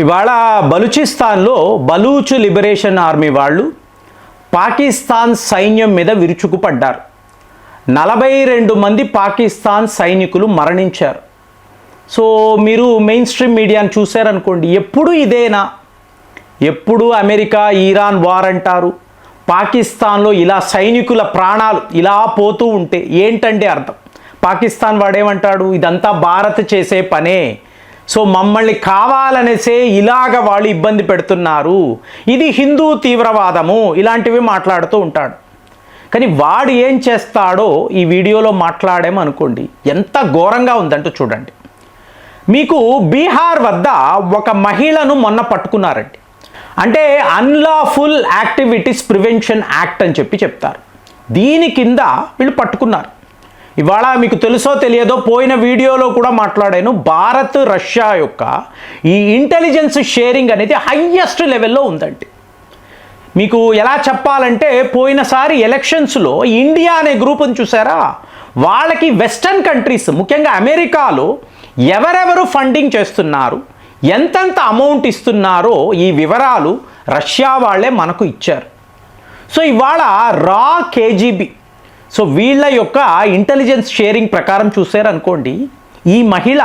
ఇవాళ బలూచిస్తాన్లో Baloch liberation army వాళ్ళు పాకిస్తాన్ సైన్యం మీద విరుచుకుపడ్డారు. 42 మంది పాకిస్తాన్ సైనికులు మరణించారు. సో మీరు మెయిన్ స్ట్రీమ్ మీడియాను చూశారనుకోండి, ఎప్పుడు ఇదేనా? ఎప్పుడు అమెరికా ఇరాన్ వార్ అంటారు, పాకిస్తాన్లో ఇలా సైనికుల ప్రాణాలు ఇలా పోతూ ఉంటే ఏంటంటే అర్థం? పాకిస్తాన్ వాడేమంటాడు, ఇదంతా భారత్ చేసే పనే, సో మమ్మల్ని కావాలనేసే ఇలాగ వాళ్ళు ఇబ్బంది పెడుతున్నారు, ఇది హిందూ తీవ్రవాదము, ఇలాంటివి మాట్లాడుతూ ఉంటాడు. కానీ వాడు ఏం చేస్తాడో ఈ వీడియోలో మాట్లాడామనుకోండి, ఎంత ఘోరంగా ఉందంటూ చూడండి. మీకు బీహార్ వద్ద ఒక మహిళను మొన్న పట్టుకున్నారండి. అంటే అన్లాఫుల్ యాక్టివిటీస్ ప్రివెన్షన్ యాక్ట్ అని చెప్తారు. దీని కింద వీళ్ళు పట్టుకున్నారు. ఇవాళ మీకు తెలుసో తెలియదో పోయిన వీడియోలో కూడా మాట్లాడాను, భారత్ రష్యా యొక్క ఈ ఇంటెలిజెన్స్ షేరింగ్ అనేది హయ్యెస్ట్ లెవెల్లో ఉందండి. మీకు ఎలా చెప్పాలంటే, పోయినసారి ఎలక్షన్స్లో ఇండియా అనే గ్రూప్ని చూసారా, వాళ్ళకి వెస్టర్న్ కంట్రీస్ ముఖ్యంగా అమెరికాలో ఎవరెవరు ఫండింగ్ చేస్తున్నారు, ఎంతెంత అమౌంట్ ఇస్తున్నారో ఈ వివరాలు రష్యా వాళ్ళే మనకు ఇచ్చారు. సో ఇవాళ రా కేజీబీ, సో వీళ్ళ యొక్క ఇంటెలిజెన్స్ షేరింగ్ ప్రకారం చూసారనుకోండి, ఈ మహిళ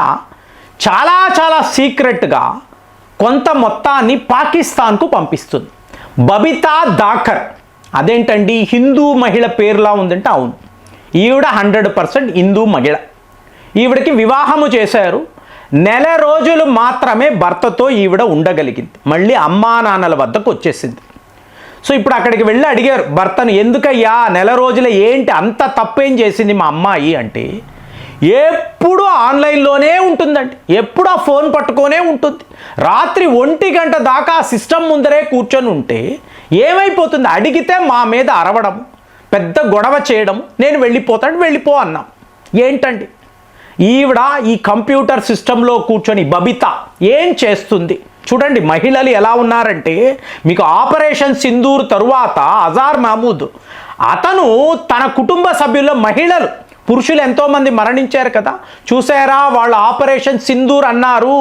చాలా చాలా సీక్రెట్గా కొంత మొత్తాన్ని పాకిస్తాన్కు పంపిస్తుంది. బబితా దాకర్, అదేంటండి హిందూ మహిళ పేరులా ఉందంటే అవును, ఈవిడ 100% హిందూ మహిళ. ఈవిడకి వివాహము చేశారు, నెల రోజులు మాత్రమే భర్తతో ఈవిడ ఉండగలిగింది, మళ్ళీ అమ్మా నాన్నల వద్దకు వచ్చేసింది. సో ఇప్పుడు అక్కడికి వెళ్ళి అడిగారు భర్తను, ఎందుకయ్యా నెల రోజులే ఏంటి అంత తప్పేం చేసింది మా అమ్మాయి అంటే, ఎప్పుడు ఆన్లైన్లోనే ఉంటుందండి, ఎప్పుడు ఆ ఫోన్ పట్టుకొనే ఉంటుంది, రాత్రి 1 గంట దాకా ఆ సిస్టమ్ ముందరే కూర్చొని ఉంటే ఏమైపోతుంది, అడిగితే మా మీద అరవడం, పెద్ద గొడవ చేయడం, నేను వెళ్ళిపోతాను వెళ్ళిపో అన్నాం. ఏంటండి ఈవిడ ఈ కంప్యూటర్ సిస్టంలో కూర్చొని బబిత ఏం చేస్తుంది చూడండి. మహిళలు ఎలా ఉన్నారంటే, మీకు ఆపరేషన్ సింధూర్ తరువాత అజార్ మహమూద్ అతను తన కుటుంబ సభ్యుల్లో మహిళలు, పురుషులు ఎంతోమంది మరణించారు కదా, చూసారా, వాళ్ళు ఆపరేషన్ సింధూర్ అన్నారు.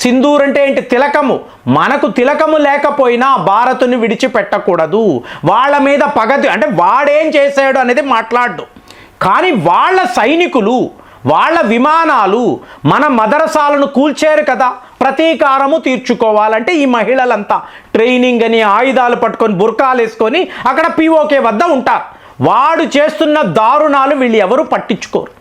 సింధూర్ అంటే ఏంటి, తిలకము. మనకు తిలకము లేకపోయినా భారత్ని విడిచిపెట్టకూడదు, వాళ్ళ మీద పగతి, అంటే వాడేం చేశాడు అనేది మాట్లాడు. కానీ వాళ్ళ సైనికులు, వాళ్ళ విమానాలు మన మదరసాలను కూల్చారు కదా, ప్రతీకారము తీర్చుకోవాలంటే ఈ మహిళలంతా ట్రైనింగ్ అని ఆయుధాలు పట్టుకొని బుర్కాలు వేసుకొని అక్కడ పీఓకే వద్ద ఉంటారు. వాడు చేస్తున్న దారుణాలు వీళ్ళు ఎవరు పట్టించుకోరు.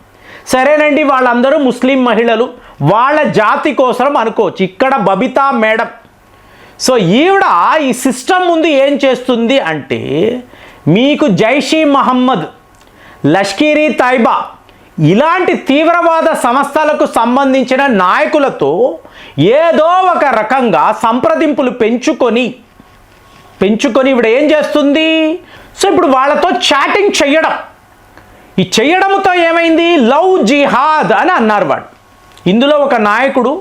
సరేనండి, వాళ్ళందరూ ముస్లిం మహిళలు, వాళ్ళ జాతి కోసం అనుకోవచ్చు. ఇక్కడ బబితా మేడం, సో ఈవిడ ఈ సిస్టమ్ ముందు ఏం చేస్తుంది అంటే, మీకు జైషీ మహమ్మద్, లష్కరీ తైబా ఇలాంటి తీవ్రవాద సంస్థలకు సంబంధించిన నాయకులతో ఏదో ఒక రకంగా సంప్రదింపులు పెంచుకొని ఇవిడ ఏం చేస్తుంది, సో ఇప్పుడు వాళ్ళతో చాటింగ్ చేయడం. ఈ చేయడంతో ఏమైంది, లవ్ జిహాద్ అని అన్నారు వాడు. ఇందులో ఒక నాయకుడు,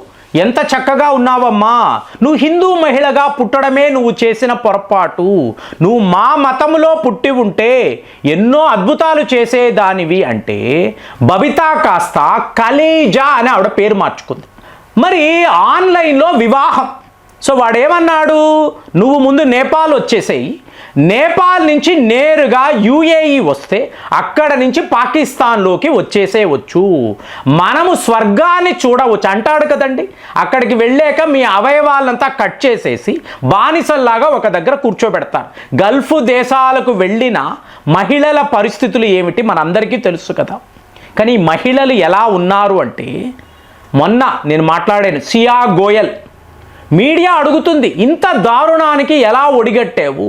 ఎంత చక్కగా ఉన్నావమ్మా, నువ్వు హిందూ మహిళగా పుట్టడమే నువ్వు చేసిన పొరపాటు, నువ్వు మా మతంలో పుట్టి ఉంటే ఎన్నో అద్భుతాలు చేసేదానివి అంటే, బబితా కాస్త ఖలీజా అని ఆవిడ పేరు మార్చుకుంది. మరి ఆన్లైన్లో వివాహం. సో వాడేమన్నాడు, నువ్వు ముందు నేపాల్ వచ్చేసేయి, నేపాల్ నుంచి నేరుగా యుఏఈ వస్తే అక్కడ నుంచి పాకిస్తాన్లోకి వచ్చేసేయవచ్చు, మనము స్వర్గాన్ని చూడవచ్చు అంటాడు కదండి. అక్కడికి వెళ్ళాక మీ అవయవాలంతా కట్ చేసేసి బానిసల్లాగా ఒక దగ్గర కూర్చోబెడతారు. గల్ఫ్ దేశాలకు వెళ్ళిన మహిళల పరిస్థితులు ఏమిటి మనందరికీ తెలుసు కదా. కానీ మహిళలు ఎలా ఉన్నారు అంటే, మొన్న నేను మాట్లాడాను, సియా గోయల్ మీడియా అడుగుతుంది, ఇంత దారుణానికి ఎలా ఒడిగట్టావు,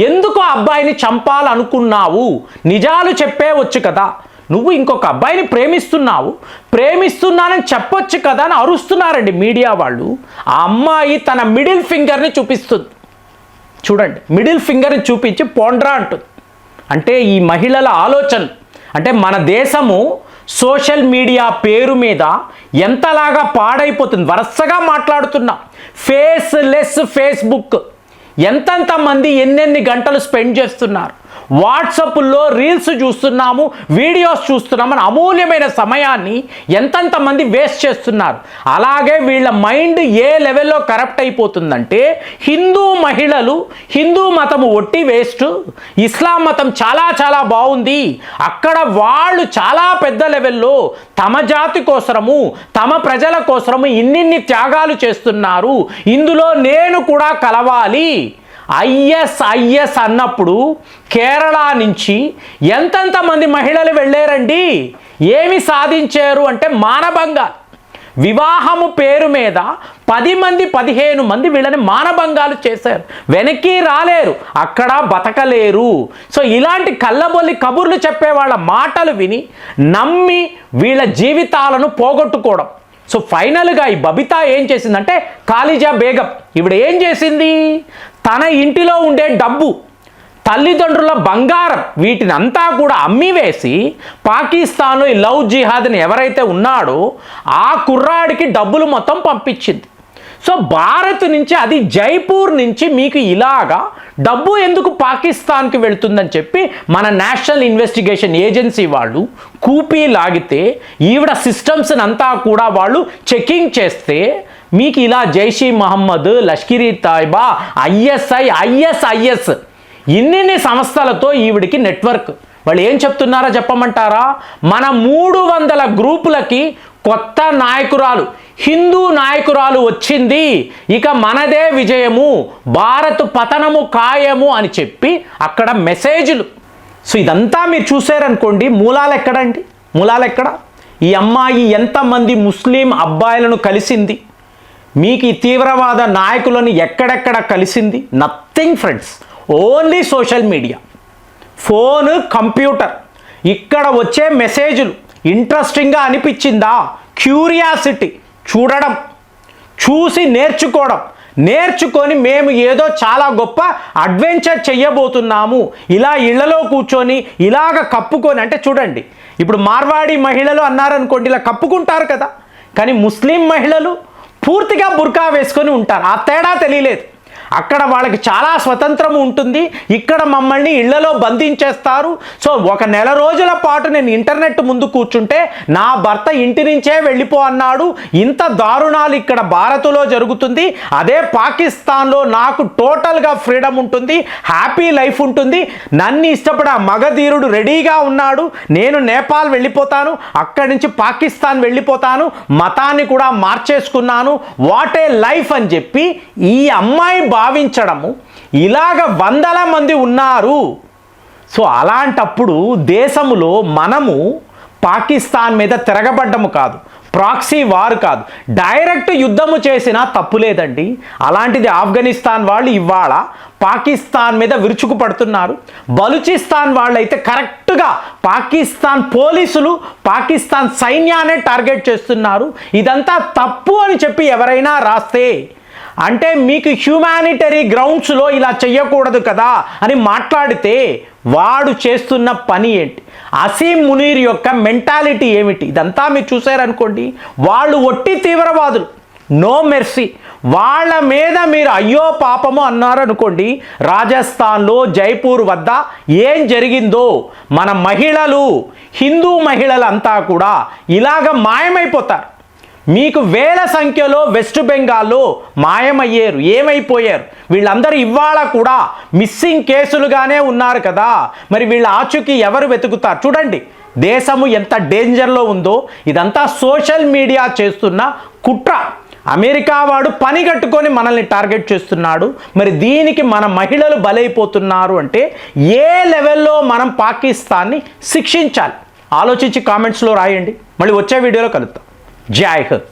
ఎందుకు అబ్బాయిని చంపాలనుకున్నావు, నిజాలు చెప్పేవచ్చు కదా, నువ్వు ఇంకొక అబ్బాయిని ప్రేమిస్తున్నానని చెప్పొచ్చు కదా అని అరుస్తున్నారండి మీడియా వాళ్ళు. ఆ అమ్మాయి తన మిడిల్ ఫింగర్ని చూపిస్తుంది చూడండి, మిడిల్ ఫింగర్ని చూపించి పోండ్రా అంటుంది. అంటే ఈ మహిళల ఆలోచన, అంటే మన దేశము సోషల్ మీడియా పేరు మీద ఎంతలాగా పాడైపోతుంది. వరుసగా మాట్లాడుతున్నాం, ఫేస్లెస్ ఫేస్బుక్, ఎంతెంతమంది ఎన్నెన్ని గంటలు స్పెండ్ చేస్తున్నారు. వాట్సాప్లో రీల్స్ చూస్తున్నాము, వీడియోస్ చూస్తున్నామని అమూల్యమైన సమయాన్ని ఎంతెంతమంది వేస్ట్ చేస్తున్నారు. అలాగే వీళ్ళ మైండ్ ఏ లెవెల్లో కరప్ట్ అయిపోతుందంటే హిందూ మహిళలు, హిందూ మతము ఒట్టి వేస్ట్, ఇస్లాం మతం చాలా చాలా బాగుంది, అక్కడ వాళ్ళు చాలా పెద్ద లెవెల్లో తమ జాతి కోసము, తమ ప్రజల కోసము ఇన్నిన్ని త్యాగాలు చేస్తున్నారు, ఇందులో నేను కూడా కలవాలి. ఐఎస్ అన్నప్పుడు కేరళ నుంచి ఎంతెంతమంది మహిళలు వెళ్ళారండి, ఏమి సాధించారు అంటే మానభంగాలు. వివాహము పేరు మీద 10 మంది 15 మంది వీళ్ళని మానభంగాలు చేశారు, వెనక్కి రాలేరు, అక్కడ బతకలేరు. సో ఇలాంటి కళ్ళబొల్లి కబుర్లు చెప్పే వాళ్ళ మాటలు విని నమ్మి వీళ్ళ జీవితాలను పోగొట్టుకోవడం. సో ఫైనల్గా ఈ బబితా ఏం చేసిందంటే, ఖాళీజా బేగం ఈవిడ ఏం చేసింది, తన ఇంటిలో ఉండే డబ్బు, తల్లిదండ్రుల బంగారం, వీటిని అంతా కూడా అమ్మివేసి పాకిస్తాన్లో ఈ లవ్ జిహాద్ని ఎవరైతే ఉన్నాడో ఆ కుర్రాడికి డబ్బులు మొత్తం పంపించింది. సో భారత్ నుంచి, అది జైపూర్ నుంచి మీకు ఇలాగా డబ్బు ఎందుకు పాకిస్తాన్కి వెళుతుందని చెప్పి మన నేషనల్ ఇన్వెస్టిగేషన్ ఏజెన్సీ వాళ్ళు కూపీ లాగితే, ఈవిడ సిస్టమ్స్ని అంతా కూడా వాళ్ళు చెకింగ్ చేస్తే మీకు ఇలా జైషీ మహమ్మద్, లష్కర్ తోయిబా, ఐఎస్ ఇన్ని సంస్థలతో ఈవిడికి నెట్వర్క్. వాళ్ళు ఏం చెప్తున్నారో చెప్పమంటారా, మన 300 గ్రూపులకి కొత్త నాయకురాలు, హిందూ నాయకురాలు వచ్చింది, ఇక మనదే విజయము, భారత్ పతనము ఖాయము అని చెప్పి అక్కడ మెసేజ్లు. సో ఇదంతా మీరు చూసారనుకోండి, మూలాలు ఎక్కడండి, మూలాలు ఎక్కడ? ఈ అమ్మాయి ఎంతమంది ముస్లిం అబ్బాయిలను కలిసింది, మీకు ఈ తీవ్రవాద నాయకులను ఎక్కడెక్కడ కలిసింది? Nothing friends, only social media, phone, computer, ఇక్కడ వచ్చే మెసేజ్లు. ఇంట్రెస్టింగ్గా అనిపించిందా? క్యూరియాసిటీ, చూడడం, చూసి నేర్చుకోవడం, నేర్చుకొని మేము ఏదో చాలా గొప్ప అడ్వెంచర్ చెయ్యబోతున్నాము, ఇలా ఇళ్లలో కూర్చొని ఇలాగ కప్పుకొని. అంటే చూడండి, ఇప్పుడు మార్వాడి మహిళలు అన్నారనుకోండి, ఇలా కప్పుకుంటారు కదా, కానీ ముస్లిం మహిళలు పూర్తిగా బుర్కా వేసుకొని ఉంటారు. ఆ తేడా తెలియలేదు. అక్కడ వాళ్ళకి చాలా స్వతంత్రం ఉంటుంది, ఇక్కడ మమ్మల్ని ఇళ్లలో బంధించేస్తారు. సో 1 నెల రోజుల పాటు నేను ఇంటర్నెట్ ముందు కూర్చుంటే నా భర్త ఇంటి నుంచే వెళ్ళిపో అన్నాడు. ఇంత దారుణాలు ఇక్కడ భారత్లో జరుగుతుంది. అదే పాకిస్తాన్లో నాకు టోటల్గా ఫ్రీడమ్ ఉంటుంది, హ్యాపీ లైఫ్ ఉంటుంది, నన్ను ఇష్టపడే మగధీరుడు రెడీగా ఉన్నాడు, నేను నేపాల్ వెళ్ళిపోతాను, అక్కడి నుంచి పాకిస్తాన్ వెళ్ళిపోతాను, మతాన్ని కూడా మార్చేసుకున్నాను, వాట్ ఏ లైఫ్ అని చెప్పి ఈ అమ్మాయి భావించడము. ఇలాగ 100 మంది ఉన్నారు. సో అలాంటప్పుడు దేశములో మనము పాకిస్తాన్ మీద తిరగబడ్డము కాదు, ప్రాక్సీ వార్ కాదు, డైరెక్ట్ యుద్ధము చేసినా తప్పు లేదండి. అలాంటిది ఆఫ్ఘనిస్తాన్ వాళ్ళు ఇవాళ పాకిస్తాన్ మీద విరుచుకుపడుతున్నారు. బలూచిస్తాన్ వాళ్ళైతే కరెక్ట్గా పాకిస్తాన్ పోలీసులు, పాకిస్తాన్ సైన్యాన్ని టార్గెట్ చేస్తున్నారు. ఇదంతా తప్పు అని చెప్పి ఎవరైనా రాస్తే, అంటే మీకు హ్యూమానిటరీ గ్రౌండ్స్లో ఇలా చెయ్యకూడదు కదా అని మాట్లాడితే వాడు చేస్తున్న పని ఏంటి, అసీం మునీర్ యొక్క మెంటాలిటీ ఏమిటి, ఇదంతా మీరు చూసారనుకోండి. వాళ్ళు ఒట్టి తీవ్రవాదులు, నో మెర్సీ. వాళ్ళ మీద మీరు అయ్యో పాపము అన్నారనుకోండి, రాజస్థాన్లో జైపూర్ వద్ద ఏం జరిగిందో, మన మహిళలు, హిందూ మహిళలంతా కూడా ఇలాగ మాయమైపోతారు. మీకు వేల సంఖ్యలో వెస్ట్ బెంగాల్లో మాయమయ్యారు, ఏమైపోయారు వీళ్ళందరూ. ఇవాళ కూడా మిస్సింగ్ కేసులుగానే ఉన్నారు కదా, మరి వీళ్ళ ఆచూకీ ఎవరు వెతుకుతారు? చూడండి దేశము ఎంత డేంజర్లో ఉందో. ఇదంతా సోషల్ మీడియా చేస్తున్న కుట్ర. అమెరికా వాడు పని కట్టుకొని మనల్ని టార్గెట్ చేస్తున్నాడు. మరి దీనికి మన మహిళలు బలైపోతున్నారు అంటే ఏ లెవెల్లో మనం పాకిస్తాన్ని శిక్షించాలి? ఆలోచించి కామెంట్స్లో రాయండి. మళ్ళీ వచ్చే వీడియోలో కలుద్దాం. జై హింద్.